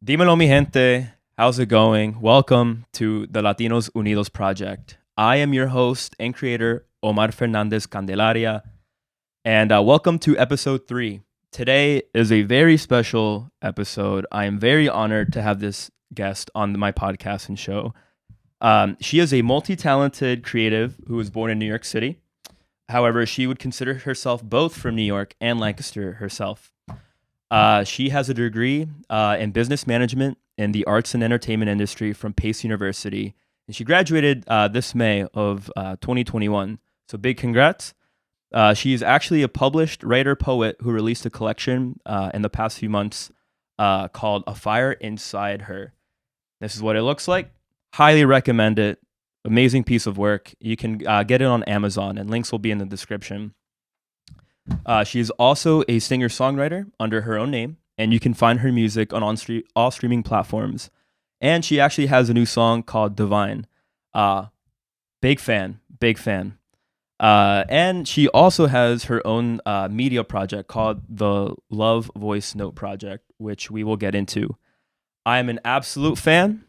Dímelo, mi gente. How's it going? Welcome to the Latinos Unidos project. I am your host and creator, Omar Fernandez Candelaria, and welcome to episode 3. Today is a very special episode. I am very honored to have this guest on my podcast and show. She is a multi talented creative who was born in New York City. However, she would consider herself both from New York and Lancaster herself. She has a degree in business management in the arts and entertainment industry from Pace University, and she graduated this May of 2021. So big congrats. She is actually a published writer poet who released a collection in the past few months called A Fire Inside Her. This is what it looks like. Highly recommend it. Amazing piece of work. You can get it on Amazon, and links will be in the description. She is also a singer-songwriter under her own name, and you can find her music on all streaming platforms. And she actually has a new song called Divine. Big fan, big fan. And she also has her own media project called the Love Voice Note Project, which we will get into. I am an absolute fan.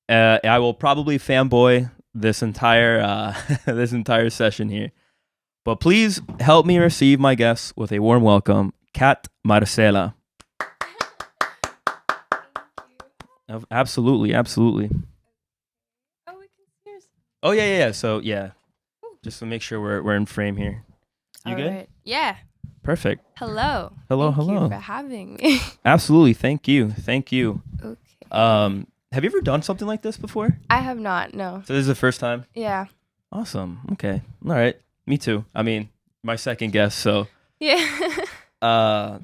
I will probably fanboy this entire this entire session here. But please help me receive my guests with a warm welcome, Kat Marcella. Absolutely, absolutely. Oh, we can see yours. Oh yeah. So yeah, just to make sure we're in frame here. You All good? right. Yeah. Perfect. Hello. Hello, Thank hello. you for having me. Absolutely. Thank you. Thank you. Okay. Have you ever done something like this before? I have not. No. So this is the first time. Yeah. Awesome. Okay. All right. Me too. I mean, my second guest. So, Yeah. uh,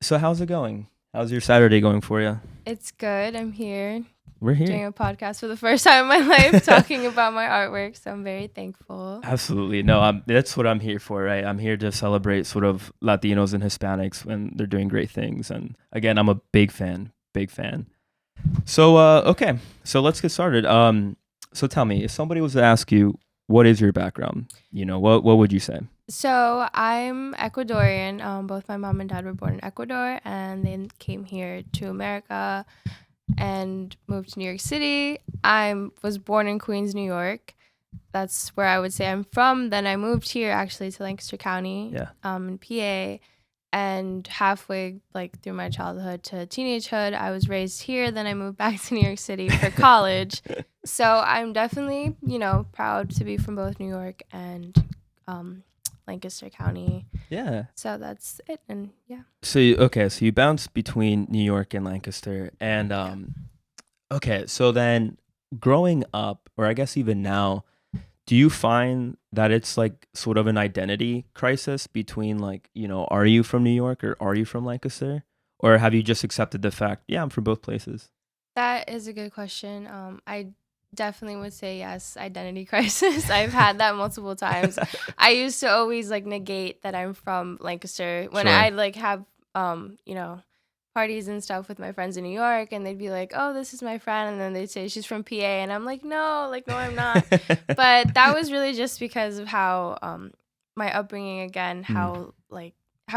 so how's it going? How's your Saturday going for you? It's good. I'm here We're here. doing a podcast for the first time in my life, talking about my artwork. So I'm very thankful. Absolutely. No, that's what I'm here for, right? I'm here to celebrate sort of Latinos and Hispanics when they're doing great things. And again, I'm a big fan, big fan. So, okay. So let's get started. So tell me, if somebody was to ask you, what is your background? What would you say? So I'm Ecuadorian. Both my mom and dad were born in Ecuador, and they came here to America and moved to New York City. I was born in Queens, New York. That's where I would say I'm from. Then I moved here actually to Lancaster County, Yeah. in PA, and halfway through my childhood to teenagehood, I was raised here. Then I moved back to New York City for college. So I'm definitely, proud to be from both New York and Lancaster County. Yeah. So that's it. And yeah. So you bounced between New York and Lancaster, and okay. So then, growing up, or I guess even now, do you find that it's like sort of an identity crisis between are you from New York or are you from Lancaster, or have you just accepted the fact, yeah, I'm from both places? That is a good question. I definitely would say yes, identity crisis. I've had that multiple times. I used to always negate that I'm from Lancaster when Sure. I'd have parties and stuff with my friends in New York, and they'd be like, "Oh, this is my friend," and then they'd say she's from PA, and I'm like, "No, no, I'm not." But that was really just because of how my upbringing again, how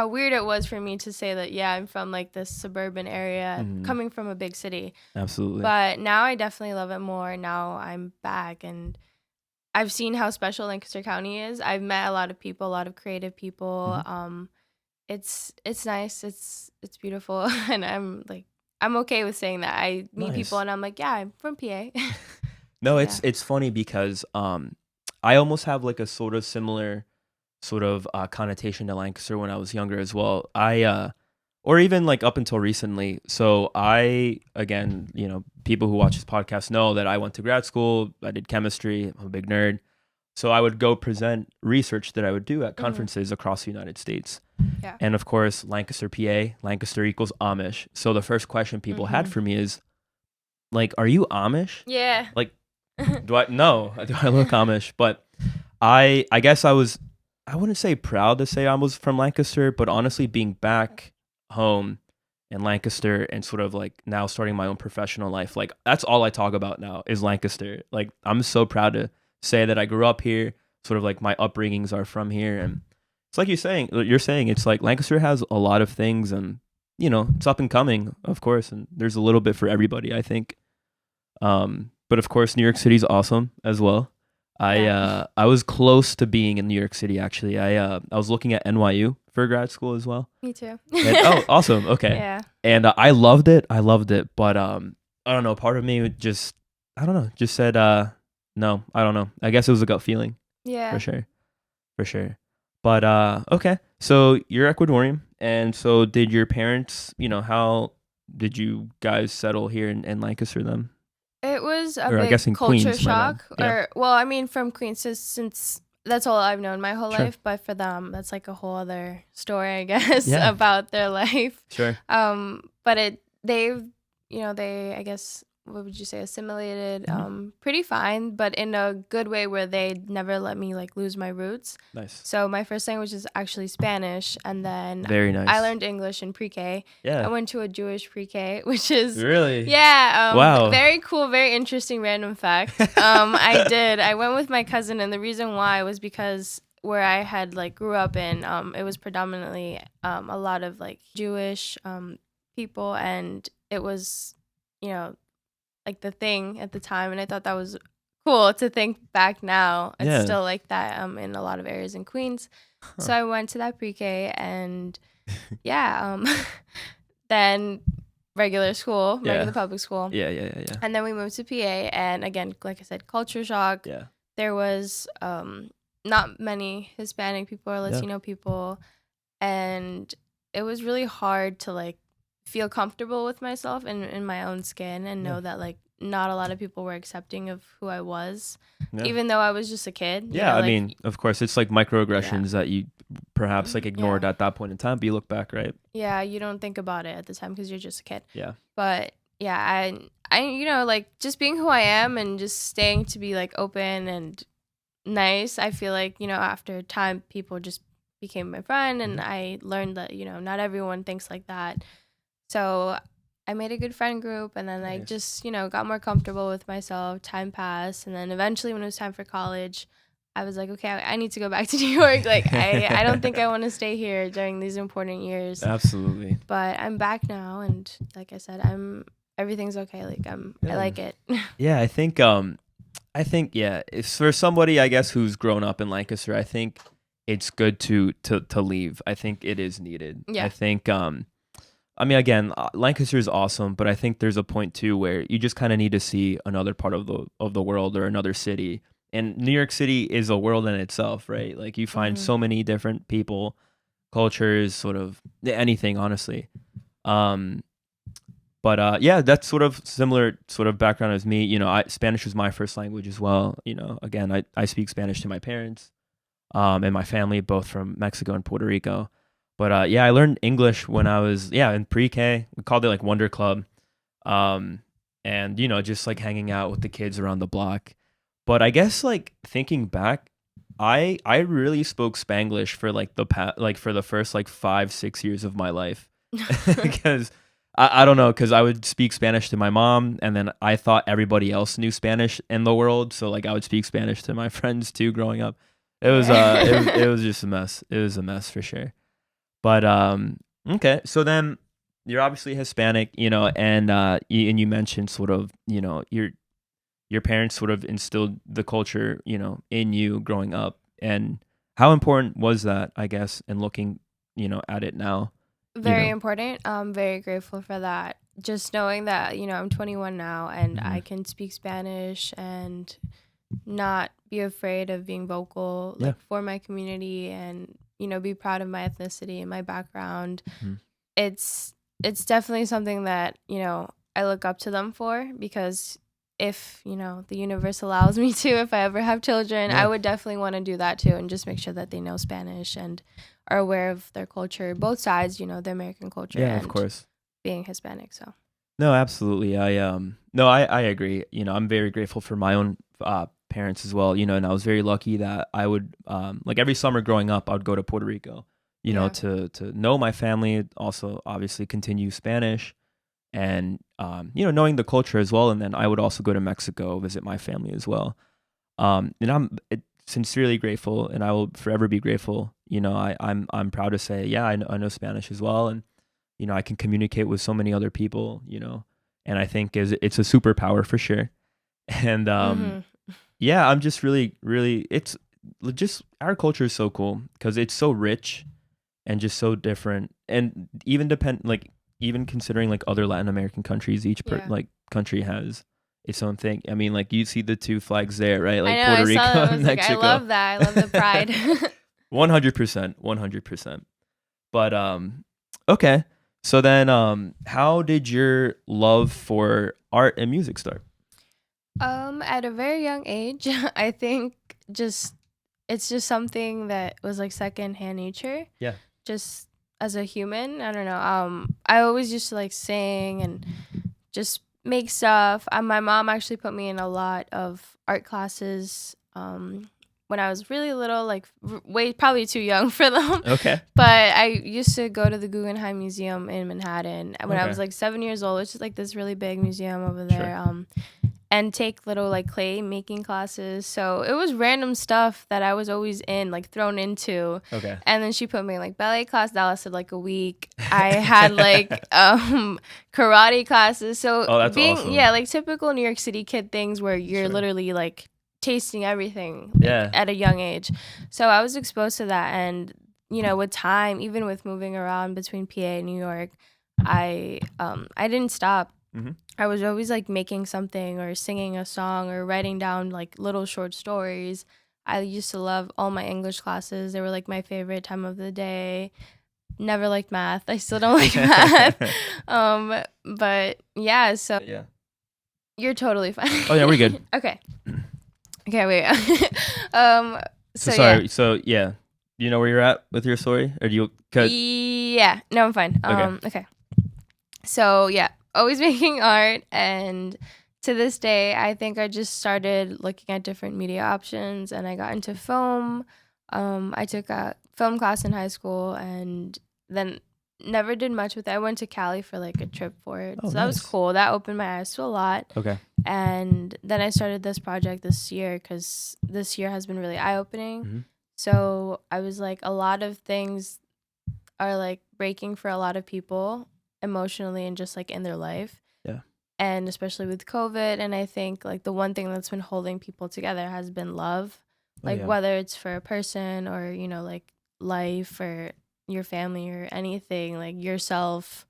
weird it was for me to say that, yeah, I'm from this suburban area, coming from a big city. Absolutely. But now I definitely love it more. Now I'm back, and I've seen how special Lancaster County is. I've met a lot of people, a lot of creative people. It's nice. It's beautiful, and I'm okay with saying that. I meet Nice. people, and I'm like, yeah, I'm from PA. No, Yeah. it's funny because I almost have like a sort of similar sort of connotation to Lancaster when I was younger as well. Or even like up until recently. So again, people who watch this podcast know that I went to grad school. I did chemistry. I'm a big nerd. So I would go present research that I would do at conferences across the United States. Yeah. And of course, Lancaster, PA, Lancaster equals Amish. So the first question people had for me is are you Amish? Yeah. Like, do I look Amish? But I guess I wouldn't say proud to say I was from Lancaster, but honestly being back home in Lancaster and sort of now starting my own professional life, that's all I talk about now is Lancaster. I'm so proud to say that I grew up here, sort of my upbringings are from here. And it's like you're saying it's Lancaster has a lot of things, and it's up and coming, of course, and there's a little bit for everybody, I think. But of course, New York City's awesome as well. Yeah. I was close to being in New York City actually. I was looking at NYU for grad school as well. Me too. And, oh, awesome. Okay. Yeah. And I loved it. I loved it. But I don't know. Part of me would just, I don't know, just said, no, I don't know. I guess it was a gut feeling Yeah. for sure. For sure. But okay. So you're Ecuadorian. And so did your parents, how did you guys settle here in Lancaster then? It was a Or I guess big in culture Queens, my bad. shock. Yeah. Or, well, I mean, from Queens, since that's all I've known my whole Sure. life. But for them, that's like a whole other story, I guess, Yeah. about their life. Sure. But they, I guess, what would you say, assimilated pretty fine, but in a good way where they never let me like lose my roots. Nice. So my first language is actually Spanish, and then Very nice. I learned English in pre-K. Yeah. I went to a Jewish pre-K, which is Really? yeah, Wow. very cool, very interesting random fact. I did. I went with my cousin, and the reason why was because where I had like grew up in, it was predominantly a lot of like Jewish people, and it was, like the thing at the time, and I thought that was cool to think back now. It's Yeah. still like that in a lot of areas in Queens. Huh. So I went to that pre-K, and yeah, then regular school, Yeah. regular public school. Yeah. And then we moved to PA, and again, like I said, culture shock. Yeah. There was not many Hispanic people or Latino people, and it was really hard to like feel comfortable with myself and in my own skin, and know that like not a lot of people were accepting of who I was, even though I was just a kid. Yeah, I mean, of course, it's like microaggressions that you perhaps like ignored at that point in time, but you look back, right? Yeah, you don't think about it at the time because you're just a kid. Yeah. But yeah, I like just being who I am and just staying to be like open and nice. I feel like, after time, people just became my friend, and I learned that, not everyone thinks like that. So I made a good friend group, and then I just, got more comfortable with myself. Time passed, and then eventually when it was time for college, I was like, okay, I need to go back to New York. Like, I don't think I want to stay here during these important years. Absolutely. But I'm back now, and like I said, everything's okay. Like I like it. Yeah, I think it's for somebody, I guess, who's grown up in Lancaster, I think it's good to leave. I think it is needed. Yeah. I think I mean, again, Lancaster is awesome, but I think there's a point too where you just kind of need to see another part of the world or another city. And New York City is a world in itself, right? Like you find so many different people, cultures, sort of anything, honestly. But yeah, that's sort of similar sort of background as me. Spanish was my first language as well. Again, I speak Spanish to my parents, and my family, both from Mexico and Puerto Rico. But yeah, I learned English when I was in pre-K. We called it like Wonder Club, and just like hanging out with the kids around the block. But I guess like thinking back, I really spoke Spanglish for like for the first like 5-6 years of my life, because I don't know, because I would speak Spanish to my mom, and then I thought everybody else knew Spanish in the world, so like I would speak Spanish to my friends too growing up. It was it was just a mess. It was a mess for sure. But okay, so then you're obviously Hispanic, and you mentioned sort of, your parents sort of instilled the culture, in you growing up. And how important was that, I guess, in looking, at it now? Very important. I'm very grateful for that. Just knowing that, I'm 21 now, and I can speak Spanish and not be afraid of being vocal for my community, and be proud of my ethnicity and my background. It's definitely something that I look up to them for, because if the universe allows me to, if I ever have children, I would definitely want to do that too, and just make sure that they know Spanish and are aware of their culture, both sides, the American culture and of course being Hispanic. So no, absolutely. I agree. I'm very grateful for my own parents as well, and I was very lucky that I would like every summer growing up, I would go to Puerto Rico, to know my family, also obviously continue Spanish, and knowing the culture as well. And then I would also go to Mexico, visit my family as well. And I'm sincerely grateful, and I will forever be grateful. I'm proud to say, I know Spanish as well, and I can communicate with so many other people, and I think it's a superpower for sure. And Mhm. yeah, I'm just really, really, it's just our culture is so cool because it's so rich and just so different. And even considering like other Latin American countries, Yeah. like country has its own thing. I mean, like you see the two flags there, right? I Like know. Puerto I saw Rico that. I and was like, I Mexico. love that. I love the pride. 100%, 100%. But okay. So then how did your love for art and music start? At a very young age, I think just it's just something that was like secondhand nature. Yeah. Just as a human, I don't know. I always used to like sing and just make stuff. My mom actually put me in a lot of art classes. When I was really little, like way probably too young for them. Okay. But I used to go to the Guggenheim Museum in Manhattan when I Okay. was like 7 years old, which is like this really big museum over Sure. there. And take little like clay making classes. So it was random stuff that I was always in, like thrown into. Okay. And then she put me in like ballet class that lasted like a week. I had like karate classes. So Oh, that's being awesome. yeah, like typical New York City kid things where you're Sure. literally like tasting everything like, Yeah. at a young age. So I was exposed to that, and with time, even with moving around between PA and New York, I didn't stop. Mhm. I was always like making something or singing a song or writing down like little short stories. I used to love all my English classes. They were like my favorite time of the day. Never liked math. I still don't like math. But yeah, so Yeah. you're totally fine. Oh yeah, we're good. Okay. Okay, wait. um So so sorry. So yeah, do you know where you're at with your story, or do you? yeah. No, I'm fine. Okay. So yeah, always making art, and to this day I think I just started looking at different media options, and I got into film. I took a film class in high school, and then never did much with it. I went to Cali for like a trip for it. Oh, So that was nice. cool. That opened my eyes to a lot. Okay. And then I started this project this year because this year has been really eye-opening. Mhm. So I was like, a lot of things are like breaking for a lot of people emotionally and just like in their life. Yeah. And especially with COVID. And I think like the one thing that's been holding people together has been love. Oh, Like yeah. whether it's for a person or, like life or your family or anything, like yourself,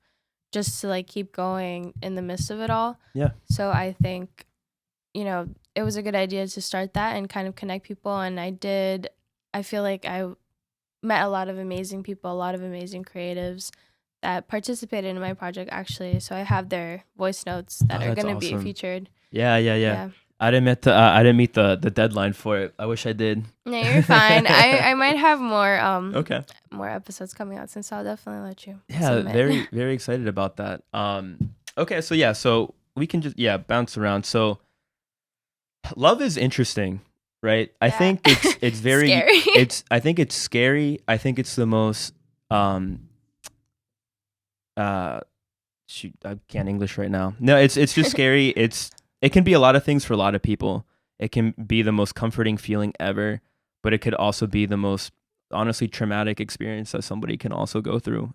just to like keep going in the midst of it all. Yeah. So I think, it was a good idea to start that and kind of connect people. And I feel like I met a lot of amazing people, a lot of amazing creatives that participated in my project actually. So I have their voice notes that Oh, are that's going to be awesome. featured. Yeah. Yeah. I didn't meet the deadline for it. I wish I did. No, you're fine. I might have more Okay. more episodes coming out since I'll definitely let you Yeah, submit. very very excited about that. Okay, so yeah, so we can just bounce around. So love is interesting, right? I Yeah. think it's very Scary. I think it's scary. I think it's the most uh shoot, I can't English right now. No, it's just scary. It can be a lot of things for a lot of people. It can be the most comforting feeling ever, but it could also be the most honestly traumatic experience that somebody can also go through.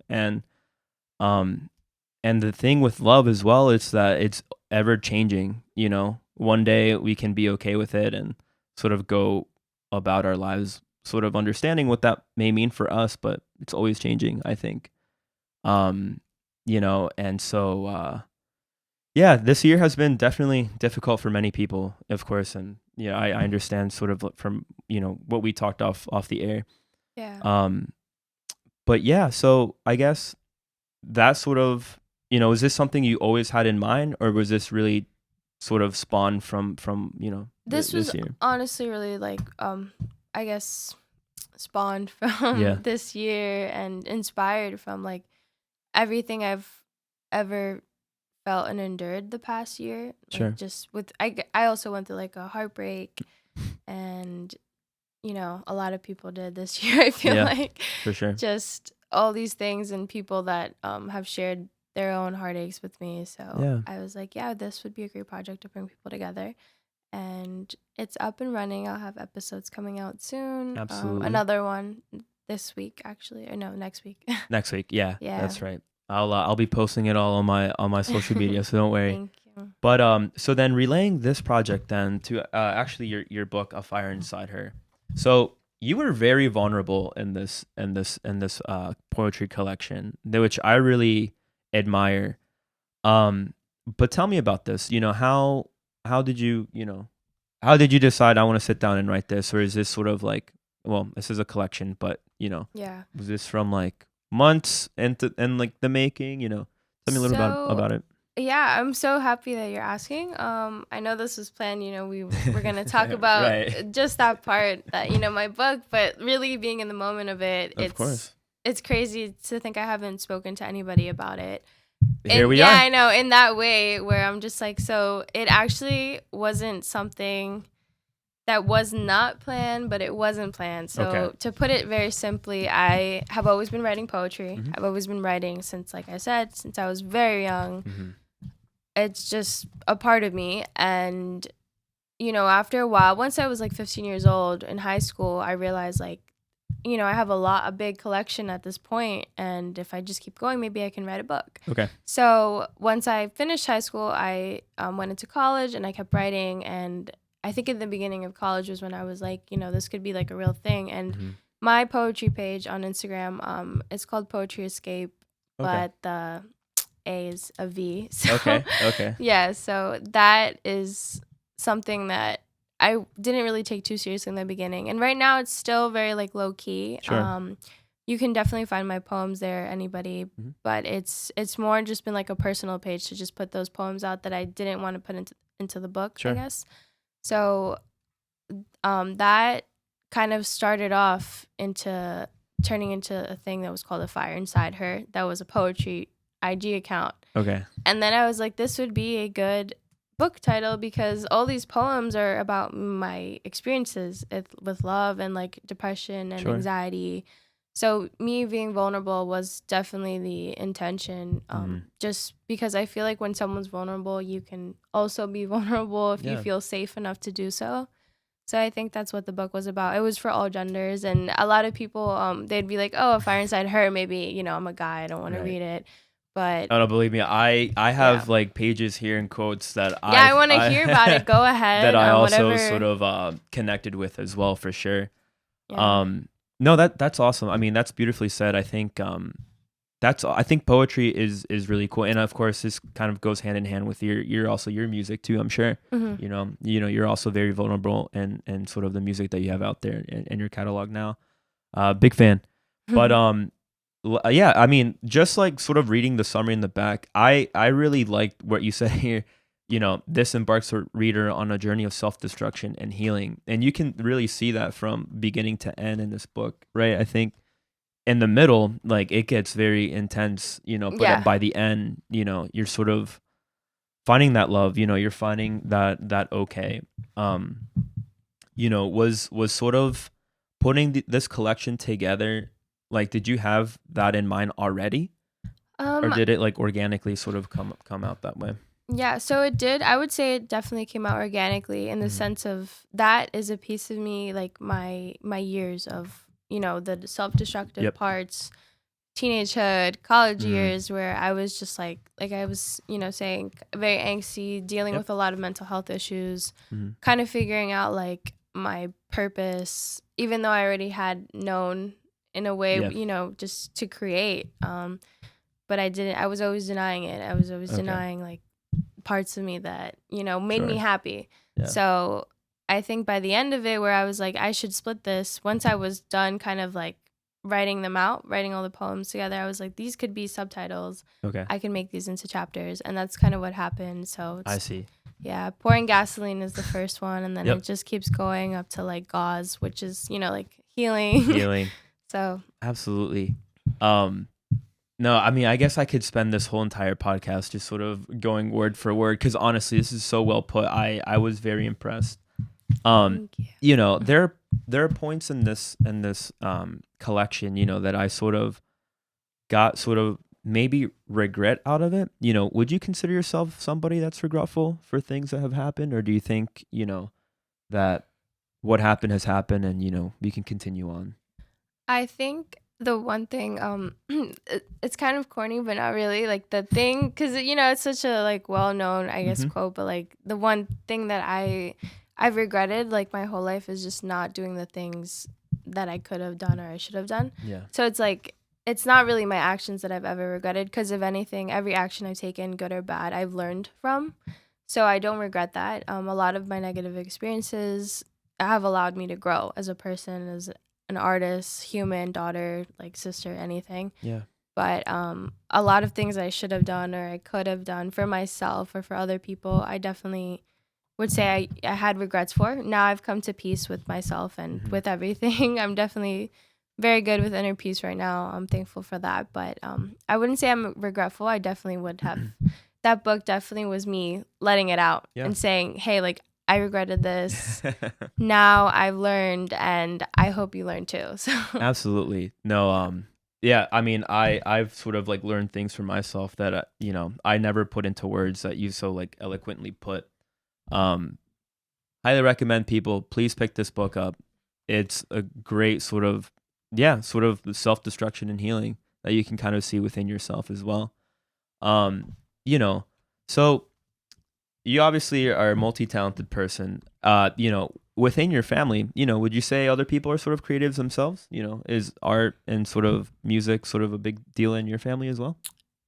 Um and the thing with love as well is that it's ever changing, One day we can be okay with it and sort of go about our lives sort of understanding what that may mean for us, but it's always changing, I think. Um and so yeah, this year has been definitely difficult for many people, of course, and I understand sort of from, what we talked off the air. Yeah. Um but yeah, so I guess that sort of, is this something you always had in mind, or was this really sort of spawned from This was this year? honestly really like I guess spawned Yeah. from this year and inspired from like everything I've ever felt and endured the past year. Sure. Like just with I also went through like a heartbreak, and a lot of people did this year. I feel Yeah, like for sure. just all these things and people that have shared their own heartaches with me. So Yeah. I was like, yeah, this would be a great project to bring people together. And it's up and running. I'll have episodes coming out soon. Absolutely. Another one this week, actually. Or no, next week. Next week. Yeah, Yeah. that's right. I'll be posting it all on my social media, so don't worry. Thank you. But so then relaying this project then to actually your book, A Fire Inside Her. So you were very vulnerable in this poetry collection, which I really admire. But tell me about this. How did how did you decide I want to sit down and write this, or is this sort of like, well, this is a collection, but Yeah. was this from like months and like the making? Tell me a little So about it. yeah, I'm so happy that you're asking. I know this was planned. We're gonna talk about Right. just that part that my book, but really being in the moment of it, Of course. it's crazy to think I haven't spoken to anybody about it. Here And we yeah, are. I know in that way where I'm just like, so it actually wasn't something that was not planned, but it wasn't planned. So Okay. to put it very simply, I have always been writing poetry. Mhm. I've always been writing since, like I said, since I was very young. Mhm. It's just a part of me. And, after a while, once I was like 15 years old in high school, I realized like, I have a big collection at this point, and if I just keep going, maybe I can write a book. Okay. So once I finished high school, I went into college and I kept writing. And I think in the beginning of college was when I was like, this could be like a real thing. And Mhm. my poetry page on Instagram, it's called Poetry Escape, Okay. but the A is a V. So Okay. yeah, so that is something that I didn't really take too seriously in the beginning. And right now it's still very like low key. Sure. You can definitely find my poems there, anybody, Mhm. but it's more just been like a personal page to just put those poems out that I didn't want to put into the book, I Sure. guess. So that kind of started off into turning into a thing that was called A Fire Inside Her. That was a poetry IG account. Okay. And then I was like, this would be a good book title because all these poems are about my experiences with love and like depression and Sure. anxiety. So me being vulnerable was definitely the intention, Mhm. just because I feel like when someone's vulnerable, you can also be vulnerable if you Yeah. feel safe enough to do so. So I think that's what the book was about. It was for all genders, and a lot of people, they'd be like, "Oh, A Fire Inside Her." Maybe I'm a guy, I don't want to Right. read it, but Oh no, believe me, I yeah, have like pages here and quotes that yeah, I want to hear about it. Go that ahead, I also sort whatever. of connected with as well, for sure. Yeah. No, that's awesome. I mean, that's beautifully said. I think I think poetry is really cool, and of course this kind of goes hand in hand with your music too, I'm sure. Hmm. You're also very vulnerable and sort of the music that you have out there in your catalog now. Big fan. But yeah, I mean, just like sort of reading the summary in the back, I really liked what you said here. This embarks a reader on a journey of self-destruction and healing, and you can really see that from beginning to end in this book, right? I think in the middle, like it gets very intense, but Yeah. by the end, you're sort of finding that love, you're finding that okay. Was sort of putting this collection together, like did you have that in mind already, or Um. did it like organically sort of come out that way? Yeah. So it did. I would say it definitely came out organically in the Mhm. sense of that is a piece of me, like my years of the self-destructive Yep. parts, teenagehood, college Mhm. years, where I was just like I was saying, very angsty, dealing Yep. with a lot of mental health issues, Mhm. kind of figuring out like my purpose, even though I already had known in a way, Yeah. just to create. But I didn't. I was always denying it. I was always Okay. denying like parts of me that made me Sure. happy. Yeah. So I think by the end of it, where I was like, I should split this. Once I was done, kind of like writing them out, writing all the poems together, I was like, these could be subtitles. Okay. I can make these into chapters, and that's kind of what happened. So I it's, see. yeah, pouring gasoline is the first one, and then Yep. it just keeps going up to like gauze, which is like healing. Healing. So Absolutely. No, I mean, I guess I could spend this whole entire podcast just sort of going word for word because honestly, this is so well put. I was very impressed. thank you. There are points in this collection, that I sort of got sort of maybe regret out of it. Would you consider yourself somebody that's regretful for things that have happened, or do you think that what happened has happened and we can continue on? I think The one thing, it's kind of corny, but not really. Like the thing, because it's such a like well-known, I guess, Mm-hmm. quote. But like the one thing that I've regretted like my whole life is just not doing the things that I could have done or I should have done. Yeah. So it's like it's not really my actions that I've ever regretted, because if anything, every action I've taken, good or bad, I've learned from. So I don't regret that. A lot of my negative experiences have allowed me to grow as a person, as an artist, human, daughter, like sister, anything. Yeah. But a lot of things I should have done or I could have done for myself or for other people, I definitely would say I had regrets for. Now I've come to peace with myself and Mm-hmm. with everything. I'm definitely very good with inner peace right now. I'm thankful for that. But I wouldn't say I'm regretful. I definitely would have. That book definitely was me letting it out Yeah. and saying, hey, like, I regretted this. Now I've learned, and I hope you learn too. So Absolutely. No, yeah, I mean, I've sort of like learned things for myself that I never put into words that you so like eloquently put. Um Highly recommend people please pick this book up. It's a great sort of self-destruction and healing that you can kind of see within yourself as well. Um you know, so you obviously are a multi-talented person. Within your family, would you say other people are sort of creatives themselves? Is art and sort of music sort of a big deal in your family as well?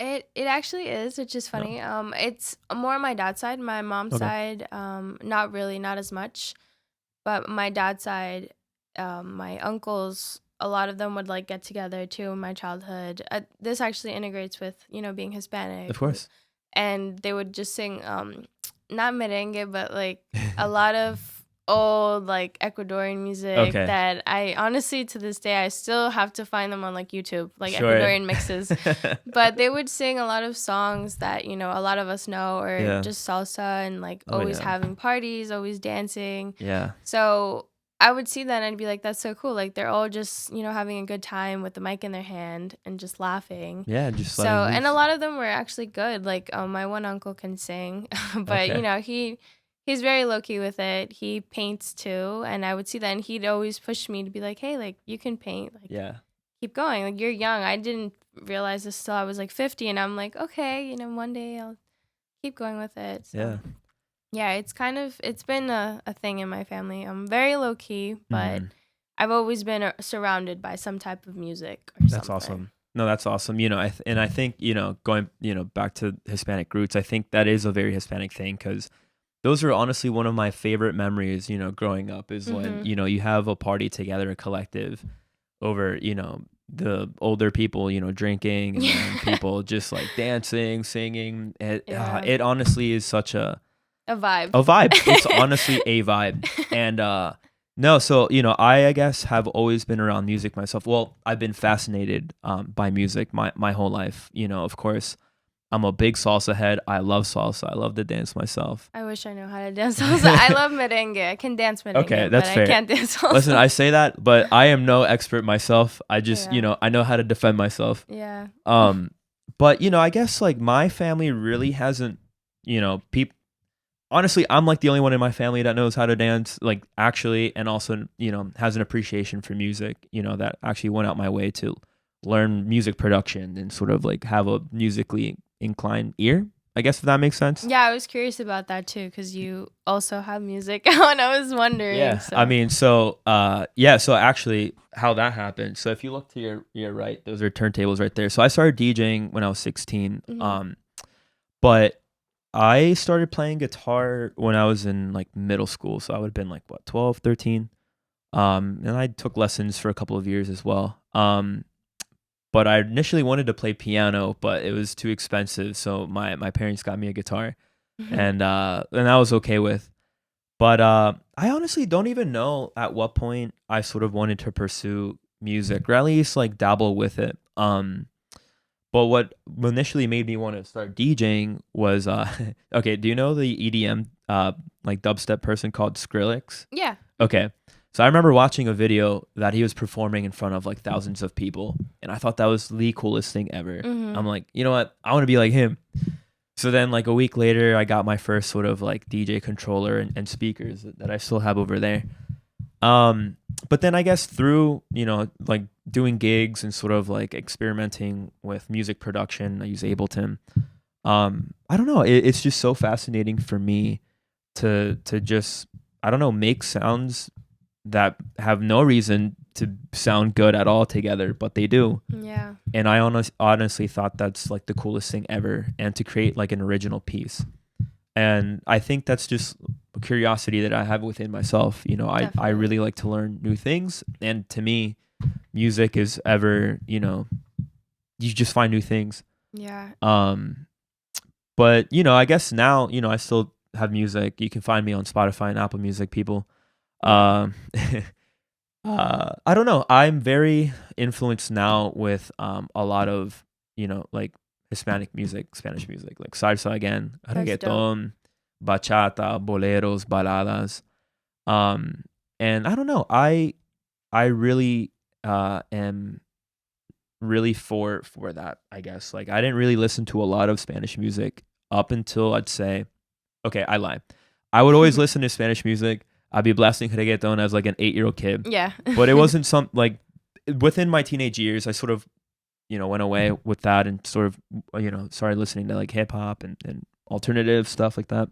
it actually is, which is No. funny. It's more on my dad's side. My mom's Okay. side, not really, not as much. But my dad's side, my uncles, a lot of them would like get together too in my childhood. This actually integrates with being Of Hispanic, course. and they would just sing not merengue, but like a lot of old like Ecuadorian music Okay. that I honestly to this day I still have to find them on like YouTube, like Sure. Ecuadorian mixes. But they would sing a lot of songs that a lot of us know, or Yeah. just salsa, and like Oh always yeah. having parties, always dancing. Yeah. So I would see that and I'd be like, that's so cool. Like they're all just, having a good time with the mic in their hand and just laughing. Yeah, just So, letting and a loose. lot of them were actually good. Like my one uncle can sing, but Okay. he's very low key with it. He paints too, and I would see that, and he'd always push me to be like, hey, like you can paint, like Yeah. keep going. Like you're young. I didn't realize this till I was like 50, and I'm like, okay, one day I'll keep going with it. So Yeah. yeah, it's been a thing in my family. I'm very low key, but Mhm. I've always been surrounded by some type of music or That's something. awesome. No, that's awesome. I think, going, back to Hispanic roots, I think that is a very Hispanic thing because those are honestly one of my favorite memories, growing up is when, Mhm. you have a party together, a collective over, the older people, drinking and then people just like dancing, singing. Yeah. It honestly is such A vibe. a vibe. It's honestly a vibe. And no, so I guess have always been around music myself. Well, I've been fascinated by music my whole life. Of course, I'm a big salsa head. I love salsa. I love to dance myself. I wish I knew how to dance salsa. I love merengue. I can dance merengue, Okay, but that's I fair. can't dance salsa. Listen, I say that, but I am no expert myself. I just, Yeah. I know how to defend myself. Yeah. But I guess like my family really hasn't, people. Honestly, I'm like the only one in my family that knows how to dance, like actually, and also, has an appreciation for music, that actually went out my way to learn music production and sort of like have a musically inclined ear, I guess, if that makes sense. Yeah, I was curious about that too, because you also have music and I was wondering. Yeah. So. I mean, so actually how that happened. So if you look to your right, those are turntables right there. So I started DJing when I was 16. Mhm. But I started playing guitar when I was in like middle school. So I would have been like what, 12, 13. And I took lessons for a couple of years as well. But I initially wanted to play piano, but it was too expensive. So my parents got me a guitar and I was okay with. But I honestly don't even know at what point I sort of wanted to pursue music or at least like dabble with it. But what initially made me want to start DJing was okay, do you know the EDM like dubstep person called Skrillex? Yeah. Okay. So I remember watching a video that he was performing in front of like thousands of people and I thought that was the coolest thing ever. Mhm. I'm like, you know what? I want to be like him. So then like a week later I got my first sort of like DJ controller and speakers that I still have over there. But then I guess through, like doing gigs and sort of like experimenting with music production. I use Ableton. I don't know. It's just so fascinating for me to just, I don't know, make sounds that have no reason to sound good at all together, but they do. Yeah. And I honestly thought that's like the coolest thing ever, and to create like an original piece. And I think that's just a curiosity that I have within myself. You know, I Definitely. really like to learn new things. And to me, music is ever, you know, you just find new things. Yeah. But, you know, I guess now, you know, I still have music. You can find me on Spotify and Apple Music, people. Yeah. Um, I don't know. I'm very influenced now with a lot of, you know, like Hispanic music, Spanish music, like salsa again, That's dope. reggaeton, bachata, boleros, baladas. Um, and I don't know. I really am really for that, I guess. Like I didn't really listen to a lot of Spanish music up until, I'd say, okay, I lie. I would always listen to Spanish music. I'd be blasting reggaeton as like an 8-year-old kid. Yeah. But it wasn't some like within my teenage years, I sort of, you know, went away with that and sort of, you know, started listening to like hip hop and alternative stuff like that.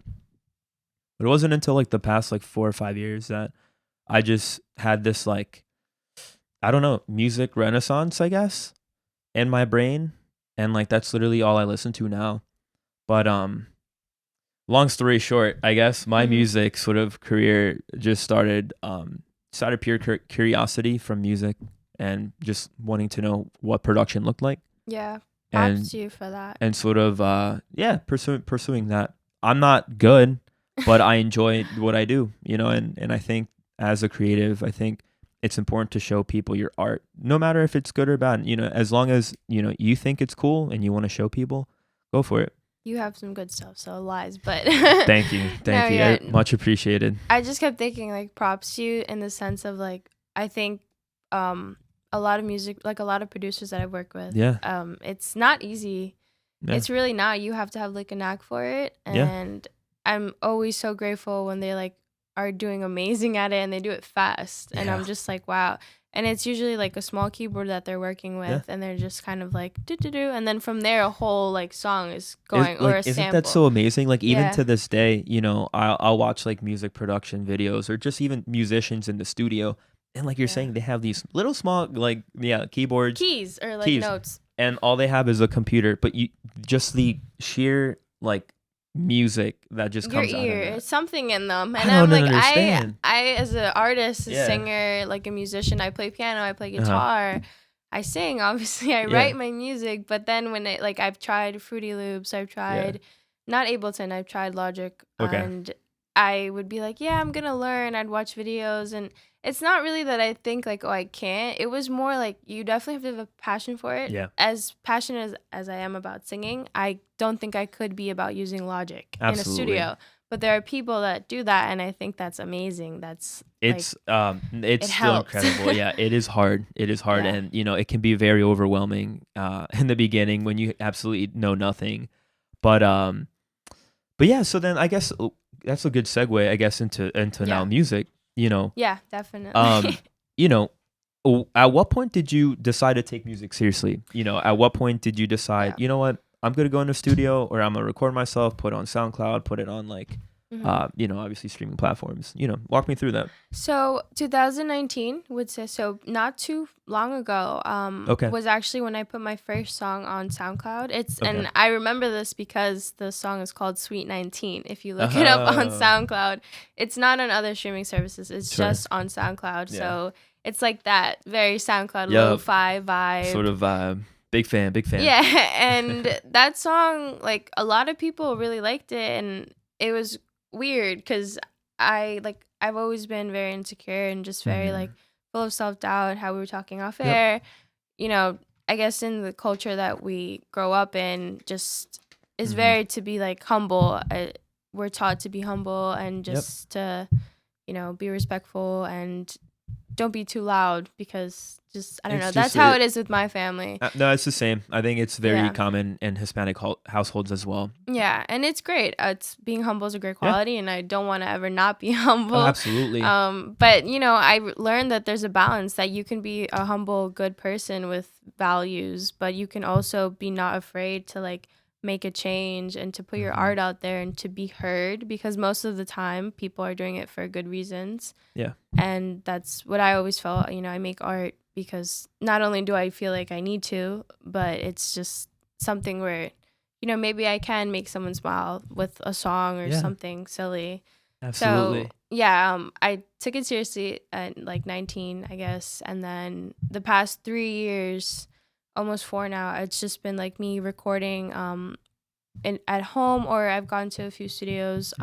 But it wasn't until like the past like 4 or 5 years that I just had this like, I don't know, music renaissance, I guess, in my brain. And like that's literally all I listen to now. But long story short, I guess my Mhm. music sort of career just started pure curiosity from music and just wanting to know what production looked like, Yeah. Props and to you for that. sort of yeah, pursuing that. I'm not good, but I enjoy what I do, you know, and I think as a creative, I think it's important to show people your art, no matter if it's good or bad, you know, as long as, you know, you think it's cool and you want to show people, go for it. You have some good stuff, so lies, but Thank you. no, Thank you. yeah. Much appreciated. I just kept thinking like props to you in the sense of like I think a lot of music, like a lot of producers that I've worked with, Yeah. it's not easy. Yeah. It's really not. You have to have like a knack for it, Yeah. and I'm always so grateful when they like are doing amazing at it and they do it fast, and I'm Yeah. just like wow. And it's usually like a small keyboard that they're working with, Yeah. and they're just kind of like do do do, and then from there a whole like song is going or a Isn't that sample. so amazing? Like even Yeah. to this day, you know, I'll watch like music production videos or just even musicians in the studio, and like you're Yeah. saying, they have these little small like keyboards, Keys or like keys, notes. and all they have is a computer. But you just the sheer like music that just Your comes out of ear, that. it's something in them, I and don't I'm like, understand. I as an artist, a Yeah. singer, like a musician, I play piano, I play Uh-huh. guitar, I sing. Obviously, I Yeah. write my music, but then when it like I've tried Fruity Loops, I've tried not Ableton, I've tried Logic, Okay. and I would be like, yeah, I'm gonna learn. I'd watch videos, and it's not really that I think like, oh, I can't. It was more like you definitely have to have a passion for it. Yeah. As passionate as I am about singing, I don't think I could be about using Logic in a Absolutely. studio. But there are people that do that, and I think that's amazing. That's It's it it's still helps. incredible. Yeah, it is hard. It is hard, Yeah. and you know it can be very overwhelming in the beginning when you absolutely know nothing. But yeah. So then I guess that's a good segue, I guess, into now Yeah. music. You know, Yeah, definitely. you know, at what point did you decide to take music seriously? You know, at what point did you decide? Yeah. You know what? I'm gonna go in the studio, or I'm gonna record myself, put it on SoundCloud, put it on like, Mhm. you know, obviously streaming platforms. You know, walk me through that. So 2019 would say so not too long ago Okay. was actually when I put my first song on SoundCloud. It's Okay. and I remember this because the song is called Sweet 19. If you look it up on Oh. SoundCloud, it's not on other streaming services. It's Sure. just on SoundCloud. Yeah. So it's like that very SoundCloud Yup. lo-fi vibe. Sort of big fan. Yeah, and that song, like a lot of people really liked it, and it was weird because I've always been very insecure and just very like full of self-doubt. How we were talking off Yep. air, you know, I guess in the culture that we grow up in, just is very to be like humble. We're taught to be humble and just to, you know, be respectful and don't be too loud because just I don't It's know. just That's how it is with my family. no, it's the same. I think it's very Yeah. common in Hispanic households as well. Yeah, and it's great. It's being humble is a great Yeah. quality, and I don't want to ever not be Oh, humble. absolutely. But I learned that there's a balance that you can be a humble, good person with values, but you can also be not afraid to like make a change and to put your Mhm. art out there and to be heard because most of the time people are doing it for good reasons. Yeah. And that's what I always felt. I make art because not only do I feel like I need to, but it's just something where, maybe I can make someone smile with a song or Yeah. something silly. Absolutely. So, yeah, I took it seriously at like 19, I guess. And then the past 3 years, almost 4 now, it's just been like me recording at home, or I've gone to a few studios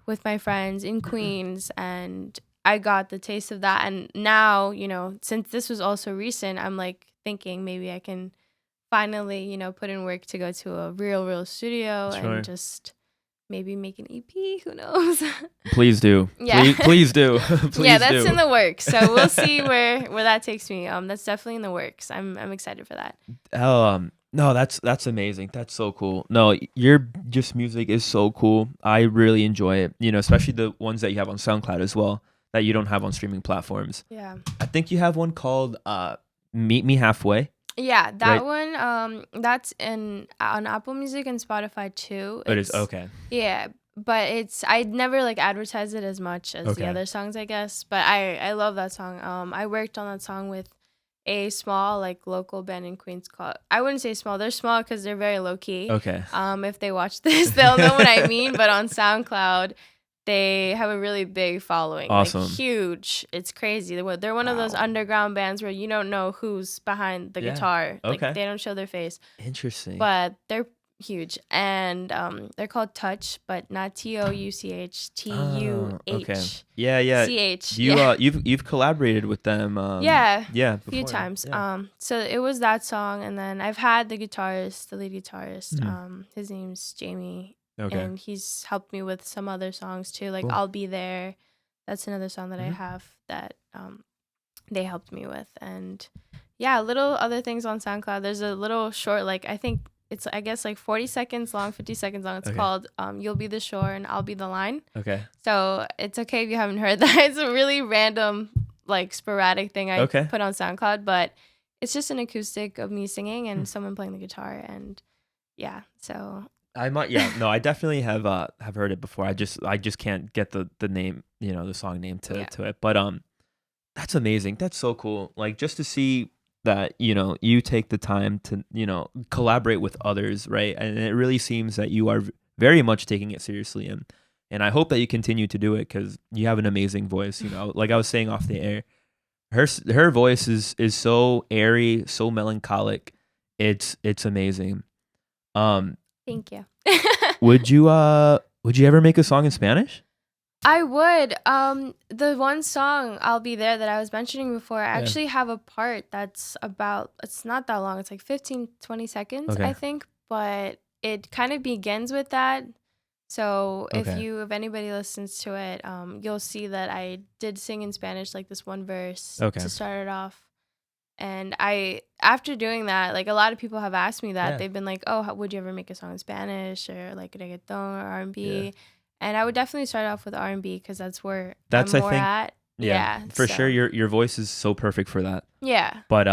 with my friends in Queens, and I got the taste of that. And now, since this was also recent, I'm like thinking maybe I can finally, put in work to go to a real studio Sure. and just maybe make an EP. Who knows? Please do. Yeah. Please do. Please Yeah, that's do. in the works. So we'll see where that takes me. That's definitely in the works. I'm excited for that. No, that's amazing. That's so cool. No, your just music is so cool. I really enjoy it. Especially the ones that you have on SoundCloud as well that you don't have on streaming platforms. Yeah. I think you have one called Meet Me Halfway. Yeah, that Right. one that's on Apple Music and Spotify too. It is okay. Yeah, but I'd never like advertise it as much as the Okay. other songs, I guess. But I love that song. I worked on that song with a small like local band in Queens called, I wouldn't say small. They're small because they're very low key. Okay. If they watch this, they'll know what I mean. But on SoundCloud, they have a really big following. Awesome. Like huge. It's crazy. They're one of those Wow. underground bands where you don't know who's behind the Yeah. guitar. Like Okay. they don't show their face. Interesting. But they're huge. And they're called Touch, but not TOUCH, TUH. Okay. Yeah. CH. You've collaborated with them. Yeah, Yeah. a few Before. times. Yeah. So it was that song, and then I've had the guitarist, the lead guitarist. Mhm. His name's Jamie. Okay. And he's helped me with some other songs too, like Cool. I'll Be There. That's another song that I Mhm. have that they helped me with. And yeah, little other things on SoundCloud. There's a little short, like I think it's, I guess, like 40 seconds long, 50 seconds long. It's Okay. called You'll Be the Shore and I'll Be the Line. Okay. So it's okay if you haven't heard that. It's a really random, like sporadic thing I Okay. put on SoundCloud, but it's just an acoustic of me singing and someone playing the guitar. And yeah, so I might. Yeah. No, I definitely have heard it before. I just can't get the name, the song name to it. But that's amazing. That's so cool. Like just to see that, you take the time to, collaborate with others, right? And it really seems that you are very much taking it seriously, and I hope that you continue to do it because you have an amazing voice. Like I was saying off the air, her voice is so airy, so melancholic. It's amazing. thank you. Would you ever make a song in Spanish? I would. The one song I'll Be There that I was mentioning before, I actually have a part that's about, it's not that long. It's like 15, 20 seconds, Okay. I think. But it kind of begins with that. So Okay. if anybody listens to it, you'll see that I did sing in Spanish, like this one verse Okay. to start it off. And after doing that, like a lot of people have asked me that. Yeah. They've been like, oh, would you ever make a song in Spanish or like reggaeton or R&B? Yeah. And I would definitely start off with R&B because that's where That's, I'm I more think- at. Yeah, for so- sure. Your voice is so perfect for that. Yeah. But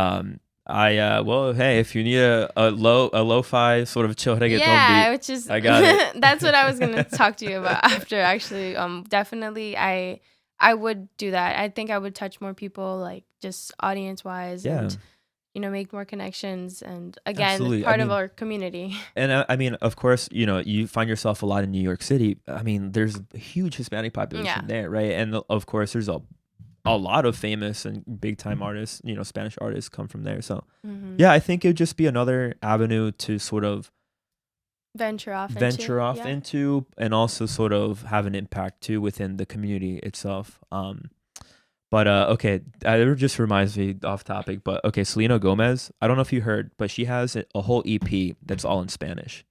well, hey, if you need a lo-fi sort of chill reggaeton Yeah, beat, which is I got it. that's what I was gonna talk to you about after. Actually, definitely, I would do that. I think I would touch more people, like just audience wise, Yeah. and make more connections. And again, Absolutely. part I of mean- our community. And I mean, of course, you find yourself a lot in New York City. I mean, there's a huge Hispanic population Yeah. there, right? And of course, there's a lot of famous and big time artists, Spanish artists come from there. So Mhm. yeah, I think it would just be another avenue to sort of venture off yeah. into, and also sort of have an impact too within the community itself. But okay, it just reminds me off topic, but okay, Selena Gomez, I don't know if you heard, but she has a whole EP that's all in Spanish.